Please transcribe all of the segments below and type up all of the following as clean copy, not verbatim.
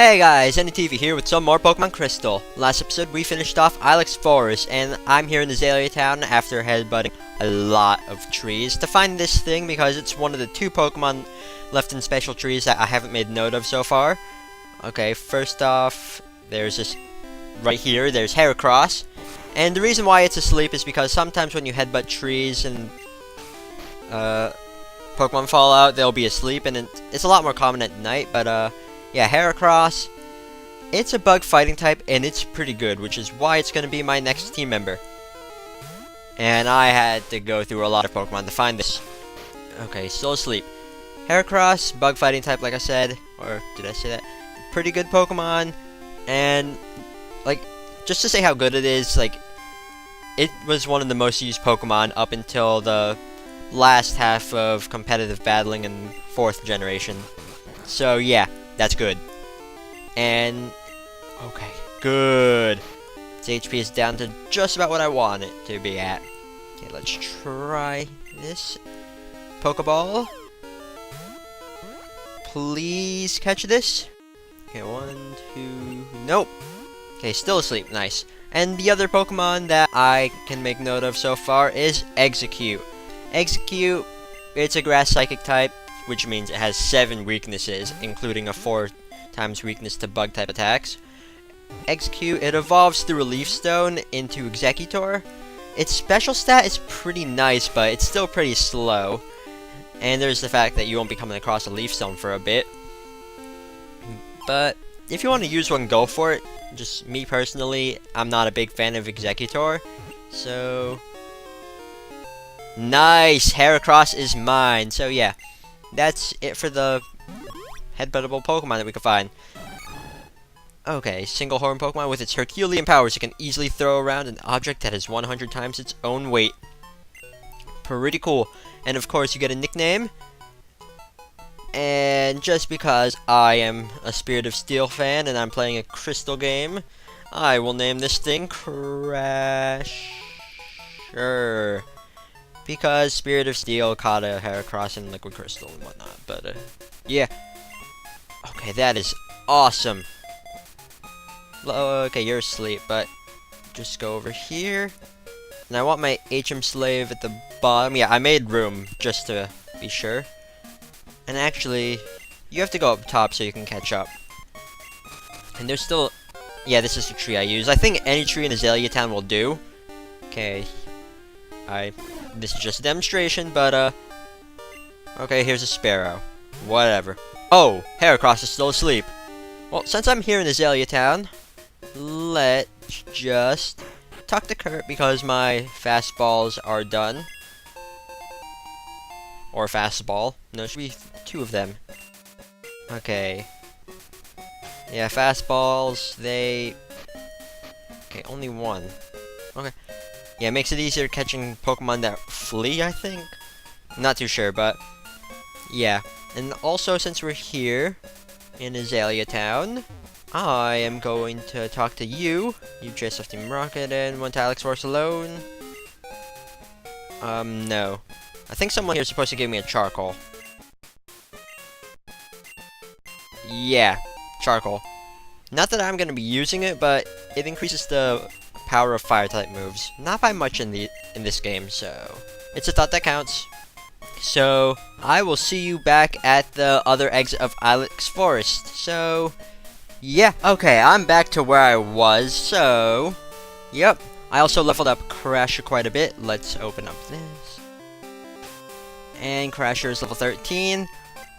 Hey guys, NTV here with some more Pokemon Crystal. Last episode we finished off Ilex Forest, and I'm here in Azalea Town after headbutting a lot of trees to find this thing because it's one of the two Pokemon left in special trees that I haven't made note of so far. Okay, first off, there's this right here, there's Heracross. And the reason why it's asleep is because sometimes when you headbutt trees and Pokemon fall out, they'll be asleep, and it's a lot more common at night, but yeah, Heracross, it's a bug fighting type, and it's pretty good, which is why it's going to be my next team member. And I had to go through a lot of Pokemon to find this. Okay, still asleep. Heracross, bug fighting type, like I said, or did I say that? Pretty good Pokemon, and, like, just to say how good it is, like, it was one of the most used Pokemon up until the last half of competitive battling in 4th generation. So, yeah. That's good. And, okay, good. Its HP is down to just about what I want it to be at. Okay, let's try this. Pokeball. Please catch this. Okay, 1, 2, nope. Okay, still asleep, nice. And the other Pokemon that I can make note of so far is Execute. Execute, it's a grass psychic type, which means it has 7 weaknesses, including a 4 times weakness to bug type attacks. Execute, it evolves through a Leaf Stone into Executor. Its special stat is pretty nice, but it's still pretty slow. And there's the fact that you won't be coming across a Leaf Stone for a bit. But if you want to use one, go for it. Just me personally, I'm not a big fan of Executor, so nice! Heracross is mine. So yeah. That's it for the headbuttable Pokemon that we can find. Okay, single horn Pokemon with its Herculean powers. It can easily throw around an object that has 100 times its own weight. Pretty cool. And of course you get a nickname. And just because I am a Spirit of Steel fan and I'm playing a Crystal game, I will name this thing Crasher. Because Spirit of Steel caught a Heracross in Liquid Crystal and whatnot, but yeah. Okay, that is awesome. Okay, you're asleep, but just go over here. And I want my HM Slave at the bottom. Yeah, I made room just to be sure. And actually, you have to go up top so you can catch up. And there's still, yeah, this is the tree I use. I think any tree in Azalea Town will do. Okay, this is just a demonstration, but, okay, here's a Sparrow. Whatever. Oh, Heracross is still asleep. Well, since I'm here in Azalea Town, let's just talk to Kurt because my fastballs are done. Or fastball. No, there should be 2 of them. Okay. Yeah, fastballs, they... Okay, only 1. Okay. Yeah, it makes it easier catching Pokemon that flee, I think? Not too sure, but yeah. And also, since we're here in Azalea Town, I am going to talk to you. You just have Team Rocket and went to Ilex Forest alone. No. I think someone here is supposed to give me a charcoal. Yeah, charcoal. Not that I'm going to be using it, but it increases the power of fire type moves. Not by much in this game, so it's a thought that counts. So I will see you back at the other exit of Ilex Forest. So yeah, okay, I'm back to where I was. So yep, I also leveled up Crasher quite a bit. Let's open up this. And Crasher is level 13.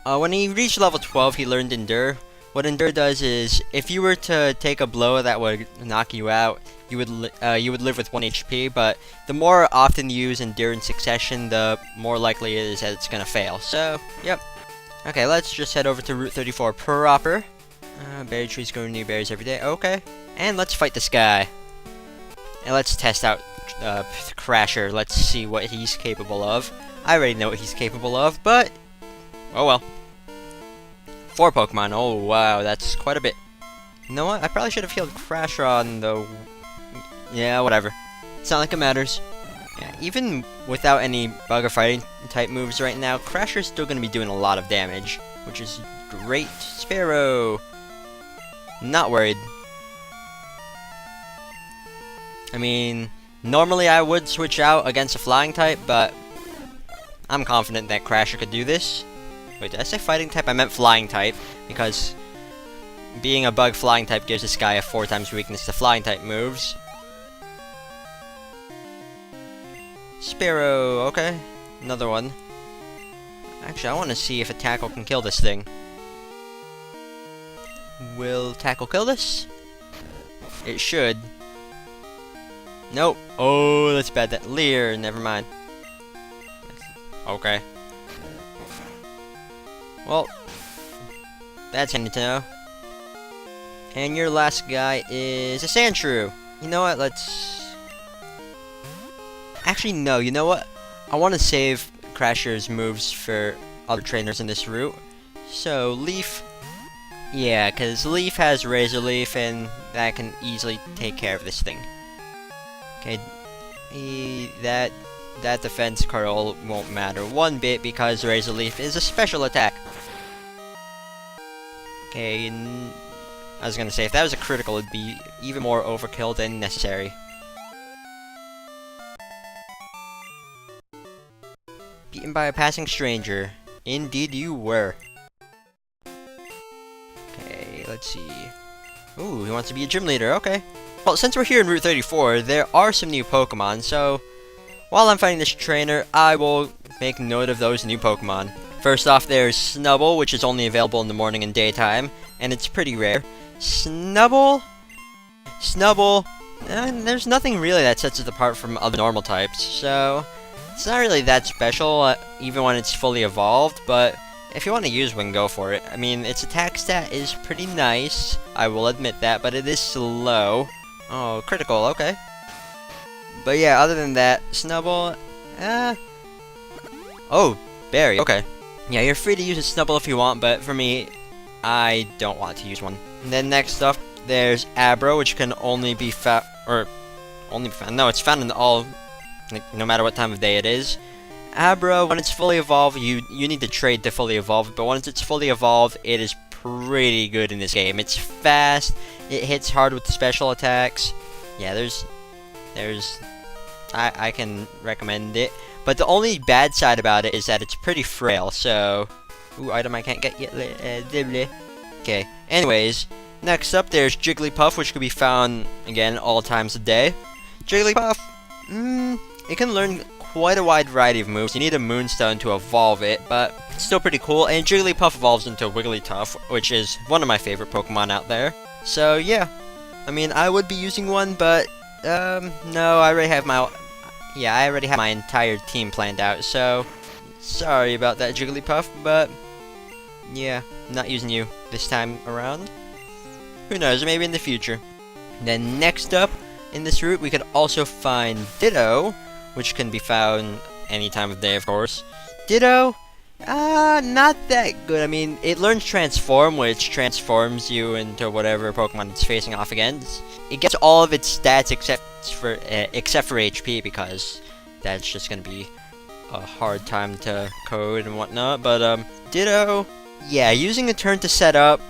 When he reached level 12, he learned Endure. What Endure does is, if you were to take a blow that would knock you out, you would live with 1 HP, but the more often you use Endure in succession, the more likely it is that it's gonna fail. So, yep. Okay, let's just head over to Route 34 proper. Berry trees grow new berries every day. Okay. And let's fight this guy. And let's test out Crasher. Let's see what he's capable of. I already know what he's capable of, but oh well. 4 Pokemon. Oh, wow, that's quite a bit. You know what? I probably should have healed Crasher on the... Yeah, whatever. It's not like it matters. Yeah, even without any bug or fighting type moves right now, Crasher's still going to be doing a lot of damage, which is great. Sparrow! Not worried. I mean, normally I would switch out against a flying type, but I'm confident that Crasher could do this. Wait, did I say fighting type? I meant flying type, because being a bug flying type gives this guy a 4 times weakness to flying type moves. Sparrow, okay. Another one. Actually, I want to see if a tackle can kill this thing. Will tackle kill this? It should. Nope. Oh, that's bad. That Leer, never mind. Okay. Well, that's handy to know. And your last guy is a Sandshrew. You know what? Let's... Actually, no. You know what? I want to save Crasher's moves for other trainers in this route. So, Leaf... Yeah, because Leaf has Razor Leaf, and that can easily take care of this thing. Okay, that defense curl won't matter one bit because Razor Leaf is a special attack. Okay, I was gonna say, if that was a critical, it'd be even more overkill than necessary. Beaten by a passing stranger. Indeed you were. Okay, let's see. Ooh, he wants to be a gym leader, okay. Well, since we're here in Route 34, there are some new Pokemon, so while I'm fighting this trainer, I will make note of those new Pokemon. First off, there's Snubbull, which is only available in the morning and daytime, and it's pretty rare. Snubbull, there's nothing really that sets it apart from other normal types, so it's not really that special, even when it's fully evolved, but if you want to use one, go for it. I mean, its attack stat is pretty nice, I will admit that, but it is slow. Oh, critical, okay. But yeah, other than that, Snubbull, oh, Berry, okay. Yeah, you're free to use a Snubbull if you want, but for me, I don't want to use one. And then next up, there's Abra, which can only be found, no, it's found in all, like, no matter what time of day it is. Abra, when it's fully evolved, you need to trade to fully evolve, but once it's fully evolved, it is pretty good in this game. It's fast, it hits hard with special attacks. Yeah, I can recommend it. But the only bad side about it is that it's pretty frail, so... Ooh, item I can't get yet. Okay, anyways, next up there's Jigglypuff, which can be found, again, all times of day. Jigglypuff, it can learn quite a wide variety of moves. You need a Moonstone to evolve it, but it's still pretty cool. And Jigglypuff evolves into Wigglytuff, which is one of my favorite Pokemon out there. So yeah, I mean, I would be using one, but no, I already have my entire team planned out. So sorry about that, Jigglypuff, but yeah, I'm not using you this time around. Who knows? Maybe in the future. Then next up in this route, we could also find Ditto, which can be found any time of day, of course. Ditto, not that good. I mean, it learns Transform, which transforms you into whatever Pokemon it's facing off against. It gets all of its stats except for HP, because that's just gonna be a hard time to code and whatnot. But Ditto, yeah, using a turn to set up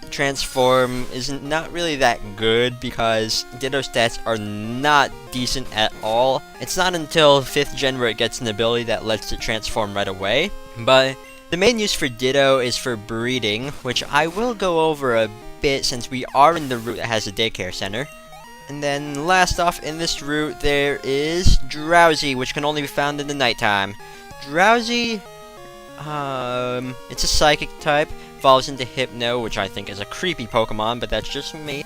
Transform is not really that good because Ditto stats are not decent at all. It's not until 5th gen where it gets an ability that lets it transform right away. But the main use for Ditto is for breeding, which I will go over a bit since we are in the route that has a daycare center. And then last off in this route there is Drowsy, which can only be found in the nighttime. Drowsy, it's a psychic type. Evolves into Hypno, which I think is a creepy Pokemon, but that's just me.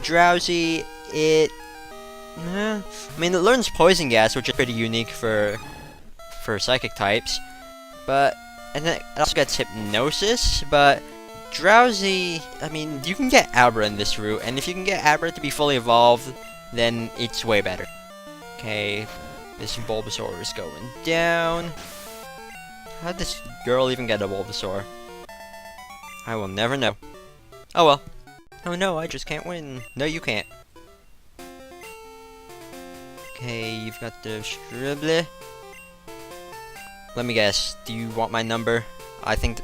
Drowsy, it learns Poison Gas, which is pretty unique for psychic types. And then it also gets Hypnosis, but Drowsy, I mean, you can get Abra in this route, and if you can get Abra to be fully evolved, then it's way better. Okay, this Bulbasaur is going down. How'd this girl even get a Bulbasaur? I will never know. Oh well. Oh no, I just can't win. No, you can't. Okay, you've got the Scribbly. Let me guess. Do you want my number? I think...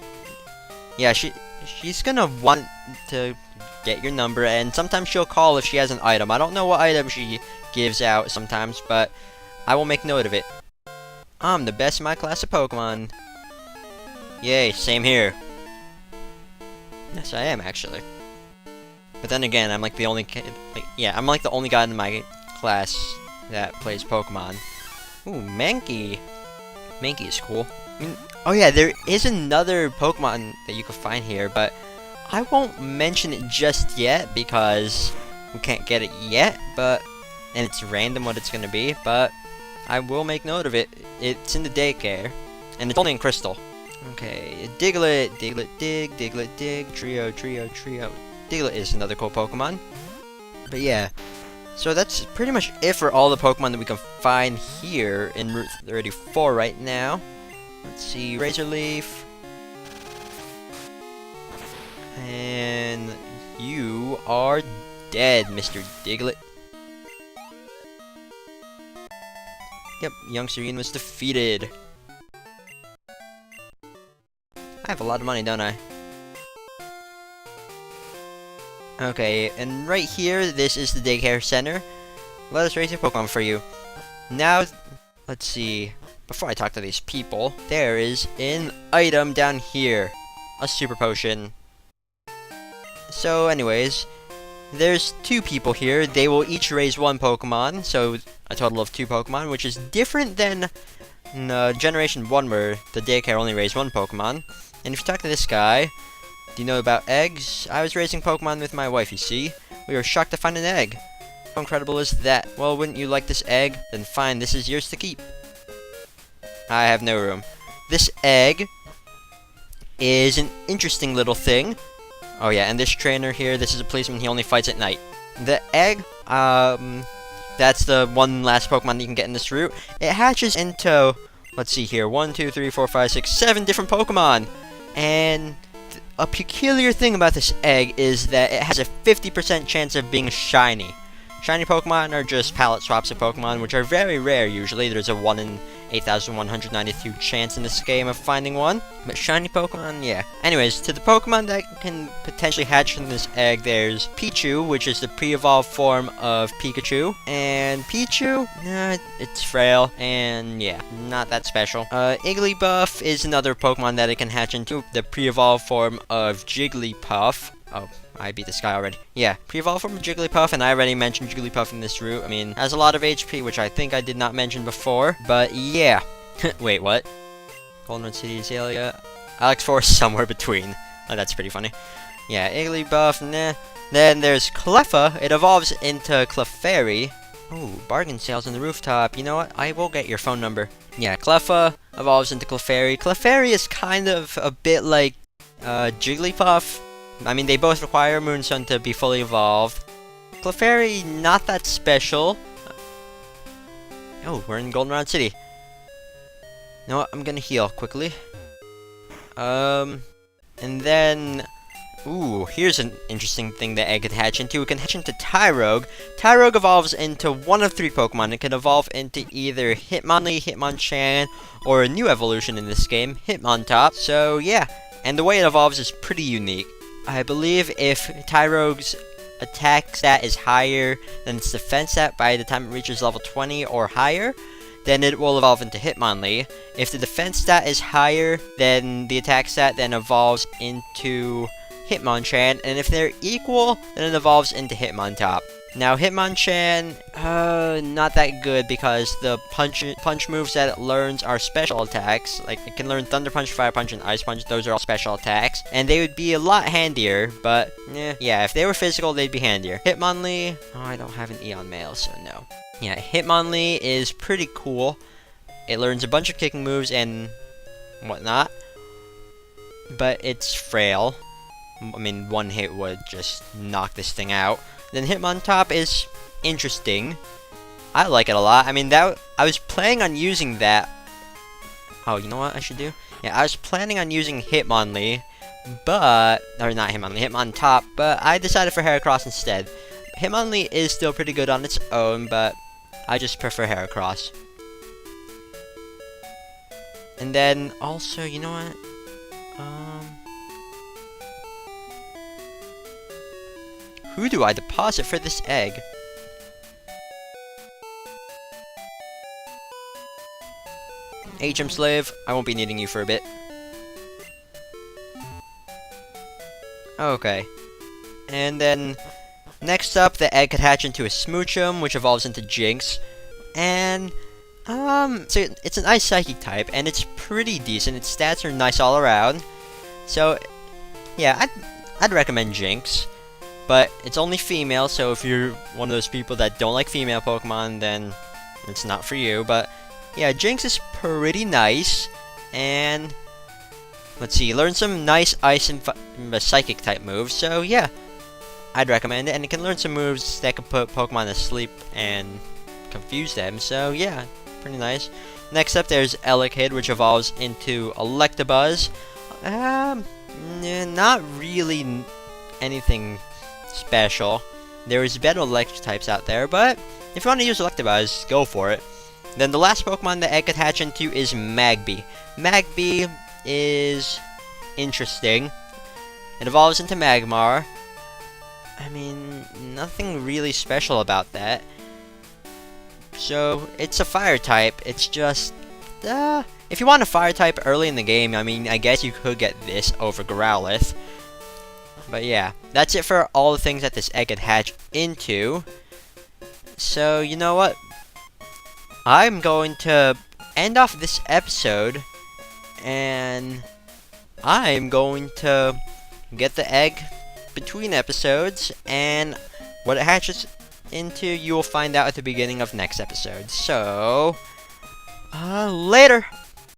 yeah, she's gonna want to get your number, and sometimes she'll call if she has an item. I don't know what item she gives out sometimes, but I will make note of it. I'm the best in my class of Pokemon. Yay, same here. Yes, I am, actually. But then again, I'm like the only kid, I'm like the only guy in my class that plays Pokemon. Ooh, Mankey. Mankey is cool. Oh yeah, there is another Pokemon that you can find here, but I won't mention it just yet because we can't get it yet, and it's random what it's gonna be, but I will make note of it. It's in the daycare, and it's only in Crystal. Okay, Diglett, Diglett, Diglett, Dig, Trio. Diglett is another cool Pokemon. But yeah, so that's pretty much it for all the Pokemon that we can find here in Route 34 right now. Let's see, Razor Leaf. And you are dead, Mr. Diglett. Yep, Young Serene was defeated. I have a lot of money, don't I? Okay, and right here, this is the daycare center. Let us raise your Pokemon for you. Now, let's see. Before I talk to these people, there is an item down here. A Super Potion. So, anyways, there's 2 people here. They will each raise 1 Pokemon, so a total of 2 Pokemon, which is different than Generation 1, where the daycare only raised 1 Pokemon. And if you talk to this guy, do you know about eggs? I was raising Pokemon with my wife, you see. We were shocked to find an egg. How incredible is that? Well, wouldn't you like this egg? Then fine, this is yours to keep. I have no room. This egg is an interesting little thing. Oh yeah, and this trainer here, this is a policeman, he only fights at night. The egg, that's the one last Pokemon that you can get in this route. It hatches into, let's see here, 1, 2, 3, 4, 5, 6, 7 different Pokemon. And a peculiar thing about this egg is that it has a 50% chance of being shiny. Shiny Pokemon are just palette swaps of Pokemon, which are very rare usually. There's a 1 in 8,192 chance in this game of finding one. But shiny Pokemon, yeah. Anyways, to the Pokemon that can potentially hatch from this egg, there's Pichu, which is the pre-evolved form of Pikachu. And Pichu, it's frail, and yeah, not that special. Igglybuff is another Pokemon that it can hatch into, the pre-evolved form of Jigglypuff. Oh, I beat this guy already. Yeah, pre-evolved from Jigglypuff, and I already mentioned Jigglypuff in this route. I mean, has a lot of HP, which I think I did not mention before. But yeah. Wait, what? Golden City, Azalea. Alex Forest somewhere between. Oh, that's pretty funny. Yeah, Igglybuff, nah. Then there's Cleffa. It evolves into Clefairy. Oh, bargain sales on the rooftop. You know what? I will get your phone number. Yeah, Cleffa evolves into Clefairy. Clefairy is kind of a bit like Jigglypuff. I mean, they both require Moonstone to be fully evolved. Clefairy, not that special. Oh, we're in Goldenrod City. You know what? I'm gonna heal quickly. And then... Ooh, here's an interesting thing that egg can hatch into. It can hatch into Tyrogue. Tyrogue evolves into one of 3 Pokemon. It can evolve into either Hitmonlee, Hitmonchan, or a new evolution in this game, Hitmontop. So, yeah. And the way it evolves is pretty unique. I believe if Tyrogue's attack stat is higher than its defense stat by the time it reaches level 20 or higher, then it will evolve into Hitmonlee. If the defense stat is higher than the attack stat, then evolves into Hitmonchan, and if they're equal, then it evolves into Hitmontop. Now, Hitmonchan, not that good because the punch moves that it learns are special attacks. Like, it can learn Thunder Punch, Fire Punch, and Ice Punch. Those are all special attacks. And they would be a lot handier, but, yeah, if they were physical, they'd be handier. Hitmonlee, oh, I don't have an Eon Male, so no. Yeah, Hitmonlee is pretty cool. It learns a bunch of kicking moves and whatnot, but it's frail. I mean, one hit would just knock this thing out. Then Hitmontop is interesting. I like it a lot. I mean, I was planning on using that. Oh, you know what I should do? Yeah, I was planning on using Hitmonlee, but... Or not Hitmonlee, Hitmontop, but I decided for Heracross instead. Hitmonlee is still pretty good on its own, but I just prefer Heracross. And then, also, you know what? who do I deposit for this egg? HM Slave, I won't be needing you for a bit. Okay. And then, next up, the egg could hatch into a Smoochum, which evolves into Jinx. And, it's an Ice Psychic type, and it's pretty decent. Its stats are nice all around. So, yeah, I'd recommend Jinx. But it's only female, so if you're one of those people that don't like female Pokemon, then it's not for you. But, yeah, Jinx is pretty nice. And, let's see, learn some nice Ice and Psychic type moves. So, yeah, I'd recommend it. And it can learn some moves that can put Pokemon to sleep and confuse them. So, yeah, pretty nice. Next up, there's Elekid, which evolves into Electabuzz. Not really anything special. There's better electric types out there, but if you want to use Electabuzz, go for it. Then the last Pokemon the egg could hatch into is Magby. Magby is interesting. It evolves into Magmar. I mean, nothing really special about that. So, it's a fire type. It's just, if you want a fire type early in the game, I mean, I guess you could get this over Growlithe. But yeah, that's it for all the things that this egg could hatch into. So, you know what? I'm going to end off this episode, and I'm going to get the egg between episodes, and what it hatches into, you will find out at the beginning of next episode. So, later!